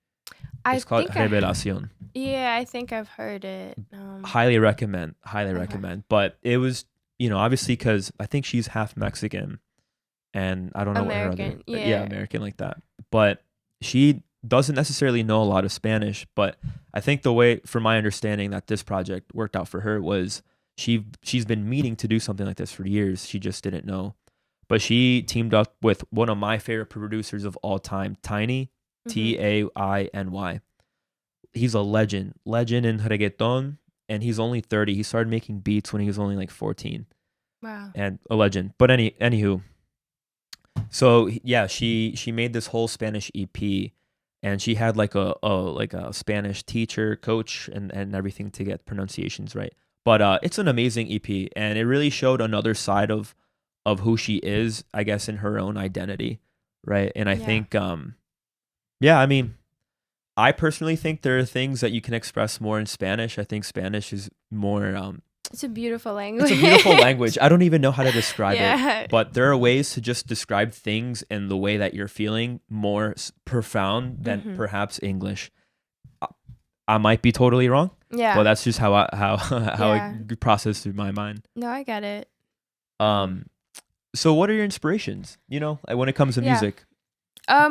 I It's called think Revelación. yeah, I think I've heard it. Highly recommend. But it was obviously because I think she's half Mexican, and I don't know what her other, American. yeah, Yeah. American like that. But she doesn't necessarily know a lot of Spanish. But I think the way, from my understanding, that this project worked out for her was she's been meaning to do something like this for years. She just didn't know. But she teamed up with one of my favorite producers of all time, Tiny, Mm-hmm. Tayny. He's a legend in reggaeton, and he's only 30. He started making beats when he was only like 14, Wow. and a legend. But anywho, so yeah, she made this whole Spanish EP, and she had like a Spanish teacher, coach, and everything to get pronunciations right. But it's an amazing EP, and it really showed another side of who she is, I guess, in her own identity, right? And I Yeah. think yeah, I mean, I personally think there are things that you can express more in Spanish. I think Spanish is more It's a beautiful it's language. a beautiful language. I don't even know how to describe it, Yeah. but there are ways to just describe things in the way that you're feeling more profound than Mm-hmm. perhaps English. I I might be totally wrong, but Yeah. that's just how Yeah. it processed through my mind. No, I get it. Um, so what are your inspirations? Like when it comes to Yeah. music.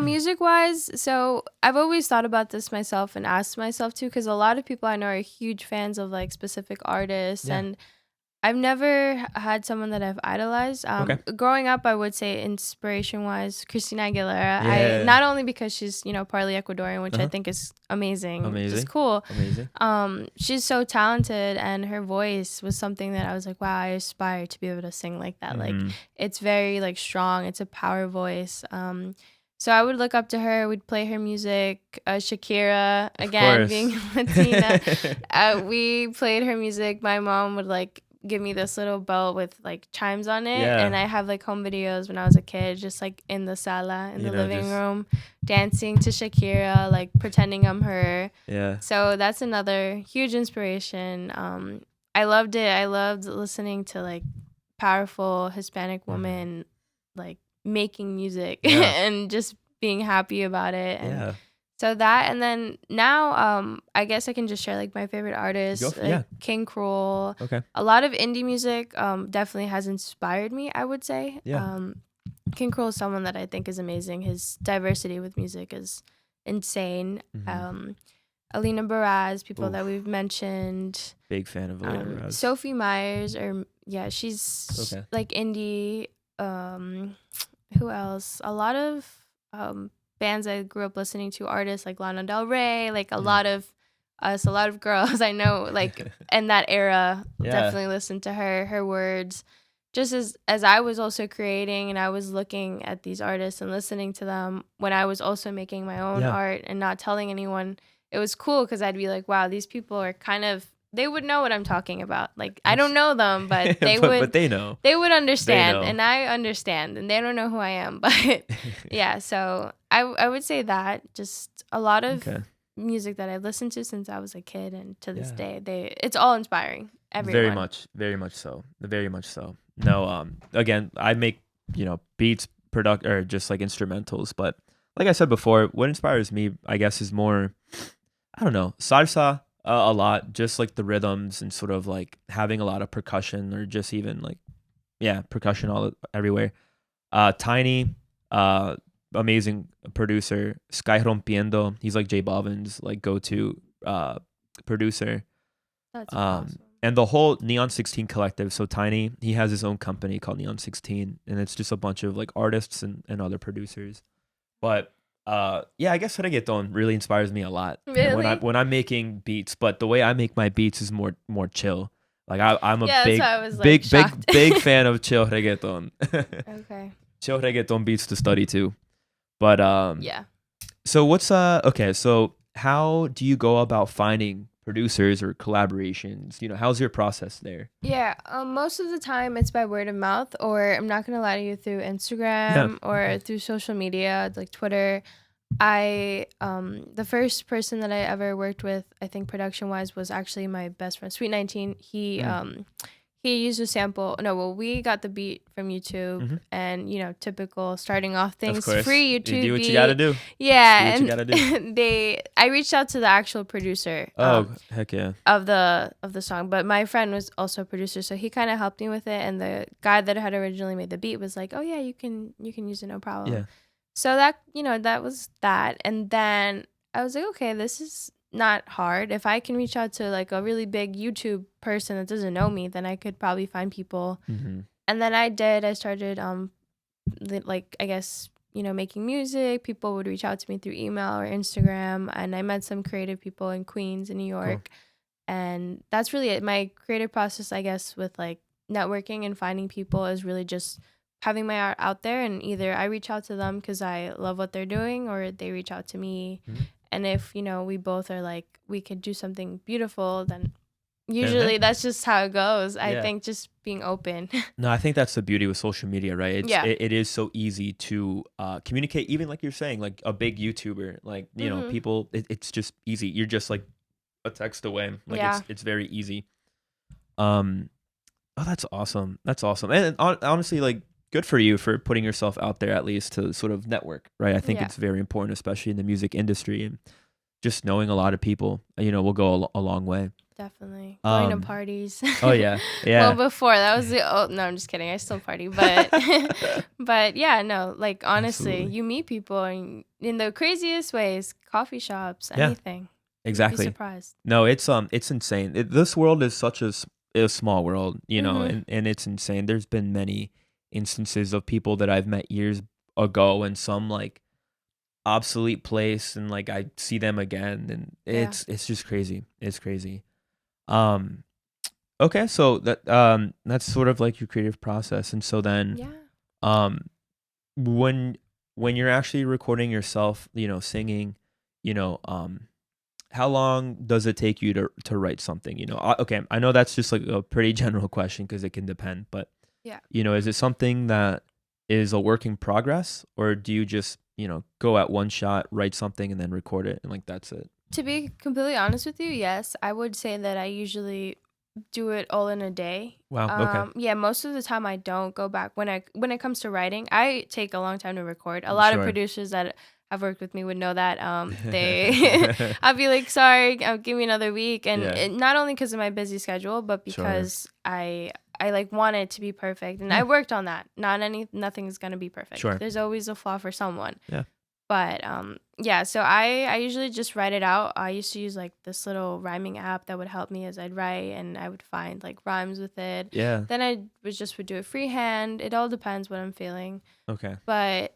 Music wise, so I've always thought about this myself and asked myself too, because a lot of people I know are huge fans of like specific artists, Yeah. and I've never had someone that I've idolized. Okay. Growing up, I would say inspiration wise, Christina Aguilera. I Yeah. not only because she's partly Ecuadorian, which I Uh-huh. think is amazing, just Amazing. cool. Amazing. She's so talented, and her voice was something that I was like, wow, I aspire to be able to sing like that. Like, Mhm. it's very like strong. It's a power voice. So I would look up to her. We'd play her music. Shakira, Of again, course. being Latina. We played her music. My mom would like give me this little belt with like chimes on it, and Yeah. I have like home videos when I was a kid, just like in the sala, in the living Just room, dancing to Shakira, like pretending I'm her. yeah. So that's another huge inspiration. I loved it. I loved listening to like powerful Hispanic women like making music Yeah. and just being happy about it. And Yeah. so that, and then now I guess I can just share like my favorite artists, like Yeah. King Cruel. Okay. A lot of indie music definitely has inspired me, I would say. Yeah. King Cruel is someone that I think is amazing. His diversity with music is insane. Mhm. Alina Baraz, people that Oof. we've mentioned. Big fan of Elena Rose. Sophie Myers, or yeah, she's Okay. like indie. Who else? A lot of bands I grew up listening to, artists like Lana Del Rey, like a lot of us, a lot of girls I know, like in that era, definitely listened to her words. Just as I was also creating, and I was looking at these artists and listening to them when I was also making my own art and not telling anyone. It was cool because I'd be like, wow, these people are they would know what I'm talking about. Like, I don't know them, but they but they know. they would understand, know. and I understand, and they don't know who I am. But yeah, so I would say that just a lot of music that I've listened to since I was a kid, and to this day, it's all inspiring. Everyone. Very much so. Very much so. No, again, I make, beats, or just like instrumentals, but like I said before, what inspires me, I guess, is more, I don't know, salsa, a lot, just like the rhythms and sort of like having a lot of percussion, or just even like, percussion everywhere. Tiny, amazing producer. Sky Rompiendo, he's like J Balvin's like go-to producer. That's awesome. And the whole Neon 16 collective. So Tiny, he has his own company called Neon 16, and it's just a bunch of like artists and other producers. But yeah, I guess reggaeton really inspires me a lot. Really? When I'm making beats, but the way I make my beats is more chill. Like I'm a that's why I was, like, big shocked. big fan of chill reggaeton. Okay. Chill reggaeton beats to study too. But Yeah. so what's okay, so how do you go about finding producers or collaborations? How's your process there? Yeah, most of the time it's by word of mouth, or I'm not gonna lie to you, through Instagram or through social media like Twitter. The first person that I ever worked with, I think production wise, was actually my best friend, Sweet 19. He used a sample. No, well, we got the beat from YouTube, and typical starting off things, Of course. free You YouTube do what beat. you gotta do. Yeah, Do what you gotta do. I reached out to the actual producer. Oh, heck yeah. Of the song, but my friend was also a producer, so he kind of helped me with it. And the guy that had originally made the beat was like, "Oh yeah, you can use it, no problem." Yeah. So that that was that, and then I was like, okay, this is not hard. If I can reach out to like a really big YouTube person that doesn't know me, then I could probably find people. And then I did. I started like, I guess, making music. People would reach out to me through email or Instagram, and I met some creative people in Queens and New York. Cool. And that's really it. My creative process, I guess, with like networking and finding people is really just having my art out there, and either I reach out to them because I love what they're doing, or they reach out to me. And if we both are like, we could do something beautiful, then usually that's just how it goes. I think just being open. No, I think that's the beauty with social media, right? It is so easy to communicate, even like you're saying, like a big YouTuber, like people. It's just easy. You're just like a text away. Like it's very easy. Oh, that's awesome. That's awesome. And honestly, like, good for you for putting yourself out there, at least to sort of network, right? I think it's very important, especially in the music industry, and just knowing a lot of people, will go a long way. Definitely. Going to parties. Oh yeah. Well, before that was no, I'm just kidding. I still party, but but yeah, no, like honestly, Absolutely. you meet people in the craziest ways, coffee shops, anything. Exactly. You'd be surprised. No, it's insane. This world is such a small world, and it's insane. There's been many instances of people that I've met years ago in some like obsolete place, and like I see them again, and it's just crazy. It's crazy. Okay, so that's sort of like your creative process. And so then when you're actually recording yourself, singing, how long does it take you to write something? Okay, I know that's just like a pretty general question because it can depend, but is it something that is a work in progress, or do you just go at one shot, write something, and then record it, and like that's it? To be completely honest with you, yes, I would say that I usually do it all in a day. Wow. Okay. Yeah, most of the time I don't go back when it comes to writing. I take a long time to record. A lot of producers that have worked with me would know that. They, I'll be like, sorry, give me another week, and not only because of my busy schedule, but because I like want it to be perfect, and I worked on that. Nothing's gonna be perfect. There's always a flaw for someone. But so I usually just write it out. I used to use like this little rhyming app that would help me as I'd write, and I would find like rhymes with it. Then I would do it freehand. It all depends what I'm feeling. Okay. But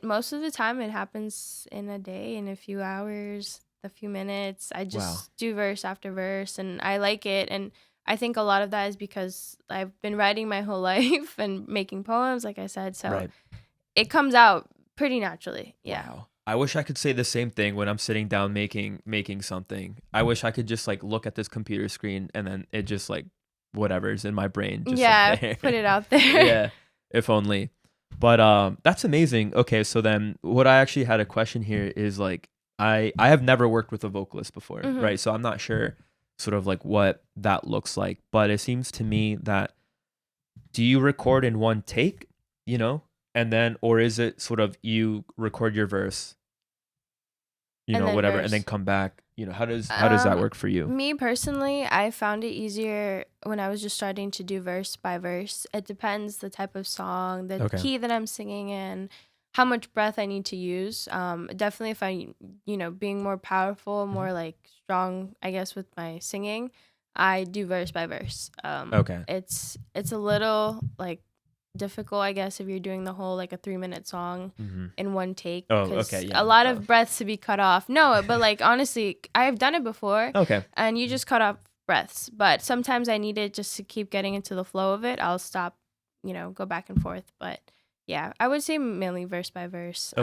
most of the time it happens in a day, in a few hours, a few minutes. I just do verse after verse, and I like it. And I think a lot of that is because I've been writing my whole life and making poems, like I said. So it comes out pretty naturally. Wow. I wish I could say the same thing when I'm sitting down making something. I wish I could just like look at this computer screen, and then it just like whatever's in my brain just like, put it out there. If only. But that's amazing. Okay, so then what I actually had a question here is like I have never worked with a vocalist before, right? So I'm not sure sort of like what that looks like, but it seems to me that, do you record in one take, and then, or is it sort of you record your verse, whatever, and then come back? How does that work for you? Me personally, I found it easier when I was just starting to do verse by verse. It depends the type of song, the key that I'm singing in, how much breath I need to use. Definitely if I, being more powerful, more like strong, I guess, with my singing, I do verse by verse. It's a little like difficult, I guess, if you're doing the whole like a 3-minute song in one take. A lot of breaths to be cut off. No, but like honestly, I've done it before. And you just cut off breaths, but sometimes I need it just to keep getting into the flow of it. I'll stop, go back and forth. But yeah, I would say mainly verse by verse.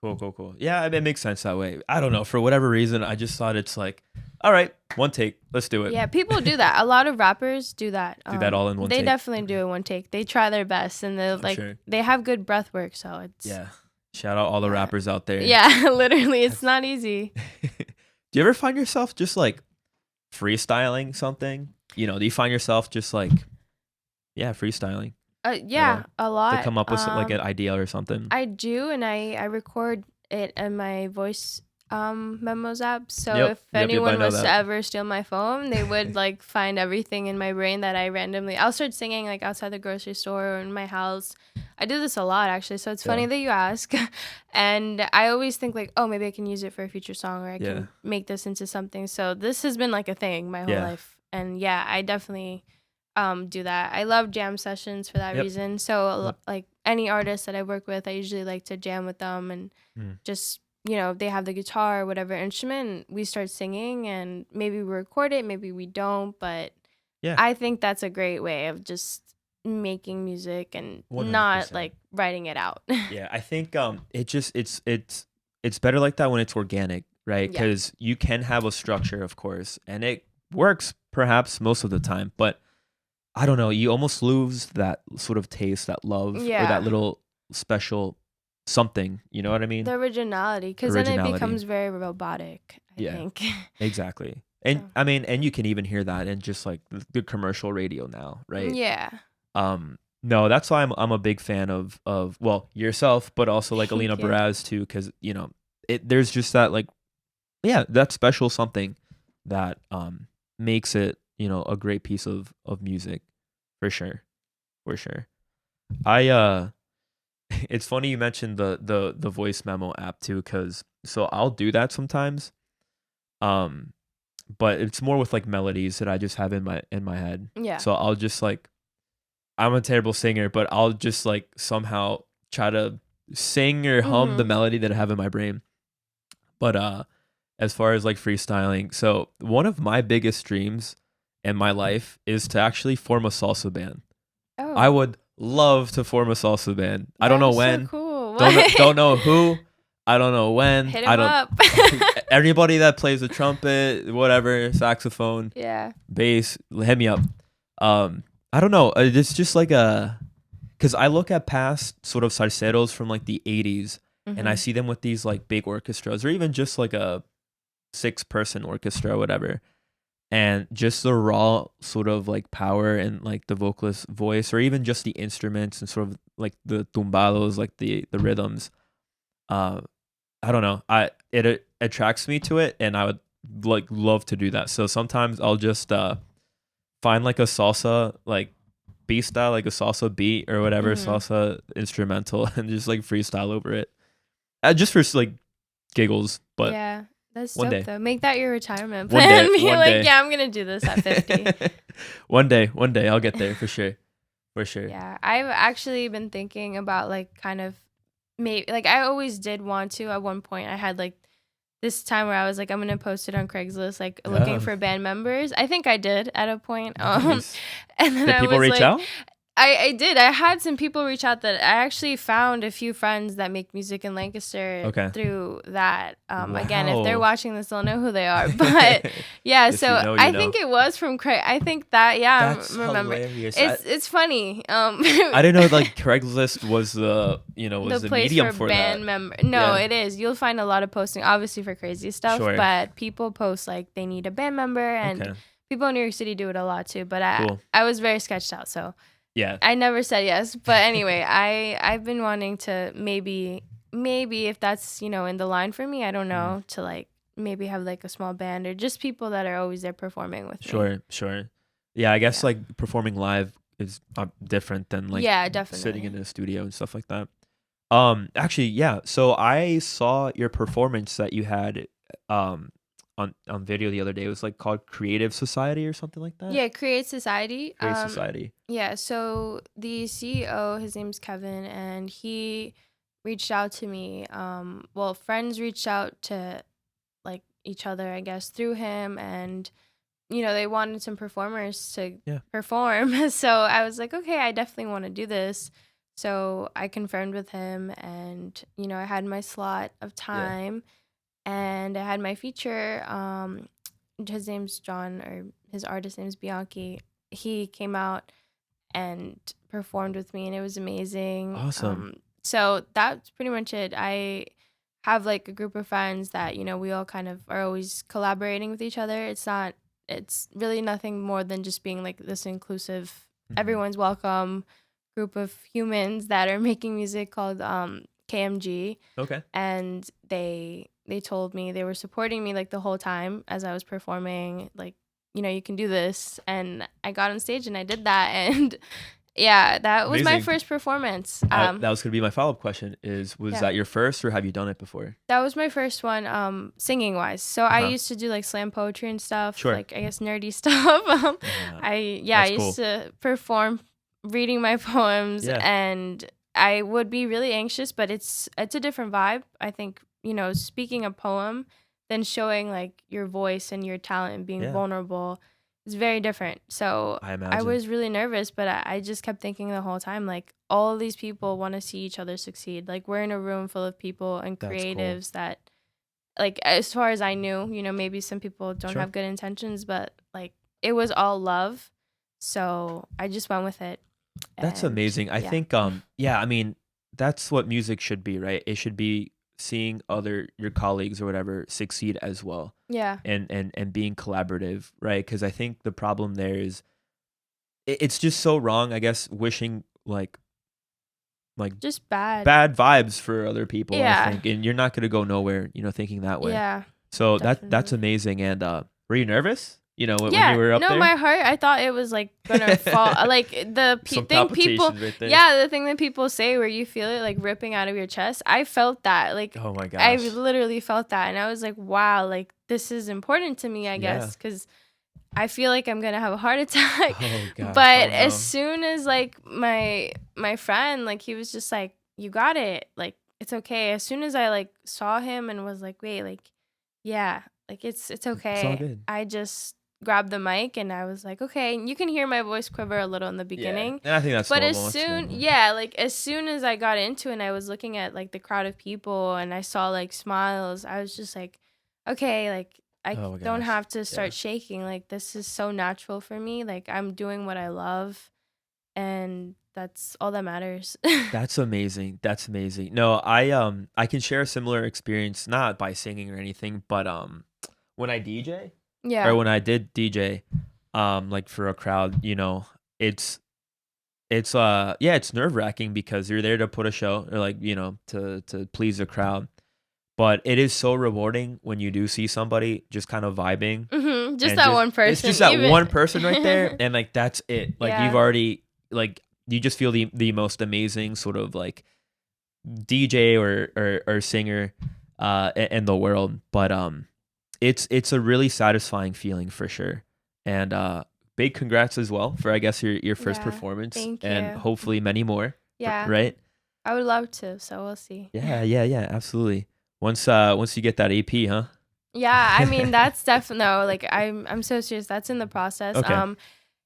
Cool. Yeah, it makes sense that way. I don't know, for whatever reason, I just thought it's like, all right, one take, let's do it. Yeah, people do that. A lot of rappers do that. Do that all in one take. They definitely do it one take. They try their best, and they're like, they have good breath work, so it's... Yeah. Shout out all the rappers out there. Yeah, literally, it's not easy. Do you ever find yourself just like freestyling something? Do you find yourself just like freestyling at Yeah, all a to lot. come up with like an idea or something? I do, and I record it in my voice memos app. So Yep, if yep, yep. I anyone know was to that. ever steal my phone, they would like find everything in my brain that I randomly. I'll start singing like outside the grocery store or in my house. I do this a lot actually, so it's funny Yeah, that you ask. And I always think like, oh, maybe I can use it for a future song, or I yeah, can make this into something. So this has been like a thing my whole yeah. life, and yeah, I definitely do that. I love jam sessions for that Yep, reason. So yep. like any artist that I work with, I usually like to jam with them and Mm. just, they have the guitar or whatever instrument, and we start singing, and maybe we record it, maybe we don't, but Yeah, I think that's a great way of just making music and not 100%. like writing it out. Yeah, I think it just it's better like that when it's organic, right? Yeah. Because you can have a structure, of course, and it works perhaps most of the time, but I don't know, you almost lose that sort of taste, that love, or that Yeah. little special something. You know what I The mean? originality, because then it Originality. becomes very robotic, I Yeah, think. exactly. So, And I mean, and you can even hear that in just like the commercial radio now, right? yeah. No, that's why I'm a big fan of well, yourself, but also like Alina Thank you. Baraz too, because there's just that like that special something that makes it a great piece of music, for sure, for sure. I it's funny you mentioned the voice memo app too, because so I'll do that sometimes, um, but it's more with like melodies that I just have in my head. Yeah. So I'll just like I'm a terrible singer, but I'll just like somehow try to sing or hum the Mhm. melody that I have in my brain. But as far as like freestyling, so one of my biggest dreams in my life is to actually form a salsa band. I Oh, would love to form a salsa band. I don't that know is so when. cool. Don't know who. I don't know when. Hit I him don't up. Everybody that plays the trumpet, whatever, saxophone, Yeah. bass, hit me up. I don't know. It's just like because I look at past sort of salseros from like the 80s and I Mhm. see them with these like big orchestras or even just like a 6-person orchestra or whatever. And just the raw sort of like power and like the vocalist voice or even just the instruments and sort of like the tumbados, like the rhythms. Uh, I don't know. It attracts me to it and I would like love to do that. So sometimes I'll just find like a salsa like beat style, like a salsa beat or whatever, Mhm. salsa instrumental, and just like freestyle over it, just for like giggles. But Yeah. That's one dope day, though. Make that your retirement one day, plan. Be one like, day, yeah, I'm gonna do this at 50. one day, I'll get there for sure, for sure. Yeah, I've actually been thinking about like kind of maybe like I always did want to. At one point, I had like this time where I was like, I'm gonna post it on Craigslist, like looking Yeah, for band members. I think I did at a point. nice. And then Did I people was reach like, out? I did. I had some people reach out that I actually found a few friends that make music in Lancaster Okay. through that. Again, if they're Wow. watching this, they'll know who they are. But yeah, If you so know, you I know. think it was from Craig. I think that yeah, That's remember. hilarious. It's funny. I didn't know like Craigslist was the The was the place medium for for that. band member. No, Yeah, it is. You'll find a lot of posting, obviously for crazy stuff, sure. but people post like they need a band member, and Okay, people in New York City do it a lot too. But I cool. I was very sketched out, so Yeah. I never said yes. But anyway, I've been wanting to maybe if that's in the line for me, I don't Mm. know, to like maybe have like a small band or just people that are always there performing with me. Sure, sure. Yeah, I guess Yeah. like performing live is different than like Yeah, sitting in definitely. a studio and stuff like that. Actually, yeah. So I saw your performance that you had um on video the other day. It was like called Creative Society or something like that. Yeah, Create Society. Creative Society. Yeah, so the CEO, his name's Kevin, and he reached out to me. Well, friends reached out to like each other, I guess, through him, and they wanted some performers to Yeah. perform. So I was like, okay, I definitely want to do this. So I confirmed with him, and I had my slot of Yeah. time, and I had my feature. His name's John, or his artist name's Bianchi. He came out and performed with me, and it was amazing. Awesome. So that's pretty much it. I have like a group of friends that we all kind of are always collaborating with each other. It's really nothing more than just being like this inclusive everyone's welcome group of humans that are making music called KMG. Okay. And they told me they were supporting me like the whole time as I was performing, like, you can do this. And I got on stage and I did that. And yeah, that was my Amazing. first performance. That was going to be my follow-up question was Yeah. that your first, or have you done it before? That was my first one, singing wise. So I used to do like slam poetry and stuff, Sure. like I guess nerdy stuff. I That's used cool. to perform reading my poems, Yeah. and I would be really anxious, but it's a different vibe. I think, speaking a poem, then showing like your voice and your talent and being Yeah. vulnerable is very different. So I I imagine. was really nervous, but I just kept thinking the whole time, like, all of these people want to see each other succeed. Like, we're in a room full of people and That's cool. creatives that, like, as far as I knew, maybe some people don't Sure. have good intentions, but like, it was all love. So I just went with it. That's And amazing. I yeah. think yeah, I mean, that's what music should be, right? It should be seeing your colleagues or whatever succeed as well, Yeah. and being collaborative, right? Because I think the problem there is it's just so wrong, I guess, wishing like Just bad. bad vibes for other people, Yeah. I think, and you're not gonna go nowhere, thinking that way. Yeah. So that's Definitely. amazing. And were you nervous? When Yeah. you were up No, there? my heart, I thought it was like gonna fall. Like the Some thing people, palpitations right there. yeah, the thing that people say where you feel it like ripping out of your chest. I felt that. Like, Oh my I gosh. literally felt that, and I was like, wow, like this is important to me, I Yeah. guess, because I feel like I'm gonna have a heart attack. Oh gosh. But Oh, no. as soon as like my friend, like, he was just like, you got it, like it's okay. As soon as I like saw him and was like, wait, like, yeah, like it's It's all okay. good. I just grabbed the mic and I was like, okay. And you can hear my voice quiver a little in the beginning. Yeah. And I think that's But normal. as That's soon, normal. yeah, like as soon as I got into it and I was looking at like the crowd of people and I saw like smiles, I was just like, okay, like I Oh my don't gosh. have to start Yeah. shaking. Like, this is so natural for me. Like, I'm doing what I love, and that's all that matters. That's amazing. That's amazing. No, I can share a similar experience, not by singing or anything, but when I DJ Yeah. or when I did DJ, like for a crowd, it's nerve-wracking because you're there to put a show, or like, to please the crowd. But it is so rewarding when you do see somebody just kind of vibing. Just And that one person. It's just that even- one person right there, and like that's it. Like, Yeah. you've already, like, you just feel the most amazing sort of like DJ or singer in the world. But it's a really satisfying feeling for sure. And big congrats as well for, I guess, your first Yeah, performance, thank and you. hopefully many more. Yeah. Right? I would love to, so we'll see. Yeah, absolutely. Once you get that EP, huh? Yeah, I mean, that's definitely, no, like, I'm so serious. That's in the process. Okay.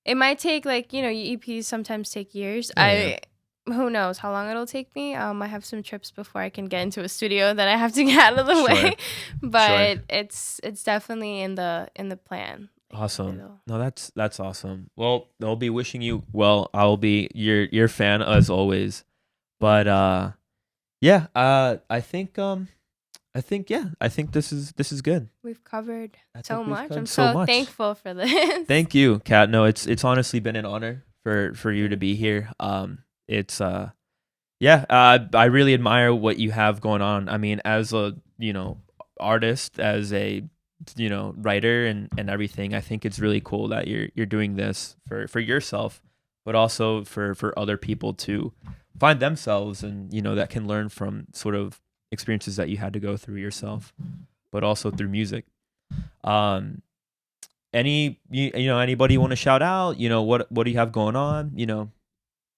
It might take, like, EPs sometimes take years. Oh, yeah. Who knows how long it'll take me. I have some trips before I can get into a studio that I have to get out of the Sure. way. But it's definitely in the plan. Like, Awesome. No, that's awesome. Well, I'll be wishing you well. I'll be your fan as always. But yeah, I think this is good. We've covered I so think we've much. covered I'm so so much. thankful for this. Thank you, Kat. No, it's honestly been an honor for you to be here. It's I really admire what you have going on. I mean, as a, artist, as a, writer and everything, I think it's really cool that you're doing this for yourself, but also for other people to find themselves, and that can learn from sort of experiences that you had to go through yourself, but also through music. Anybody you want to shout out? What do you have going on?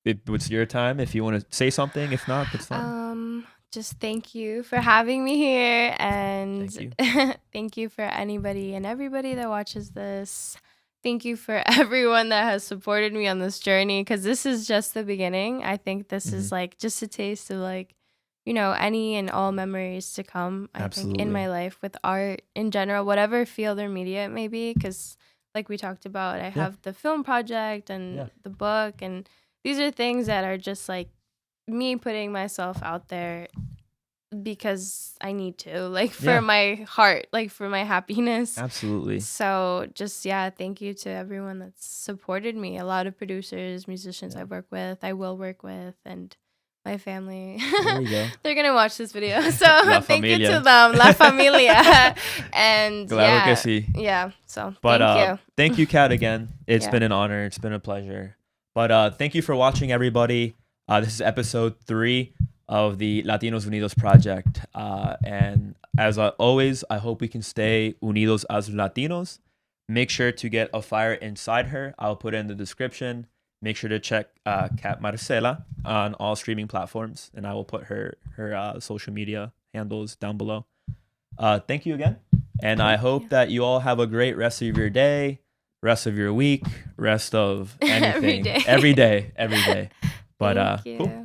It's your time if you want to say something. If not, that's fine. Just thank you for having me here, and Thank thank you for anybody and everybody that watches this. Thank you for everyone that has supported me on this journey, because this is just the beginning. I think this is like just a taste of, like, any and all memories to come. I think in my life with art in general, whatever field or media it may be, because like we talked about, I have the film project and the book, and these are things that are just like me putting myself out there because I need to, like, for Yeah. my heart, like, for my happiness. Absolutely. So just, yeah, thank you to everyone that's supported me. A lot of producers, musicians I work with, I will work with, and my family. There you go. They're going to watch this video. So La thank you familia. to them, La Familia. And Claro que sí. yeah. So But thank you. thank you, Kat, again. It's Yeah. been an honor. It's been a pleasure. But thank you for watching, everybody. This is episode 3 of the Latinos Unidos project. And as always, I hope we can stay unidos as Latinos. Make sure to get a fire inside her. I'll put it in the description. Make sure to check Kat Marcella on all streaming platforms, and I will put her social media handles down below. Thank you again, and I hope that you all have a great rest of your day, rest of your week, rest of anything, Every day. every day. But Thank cool. you.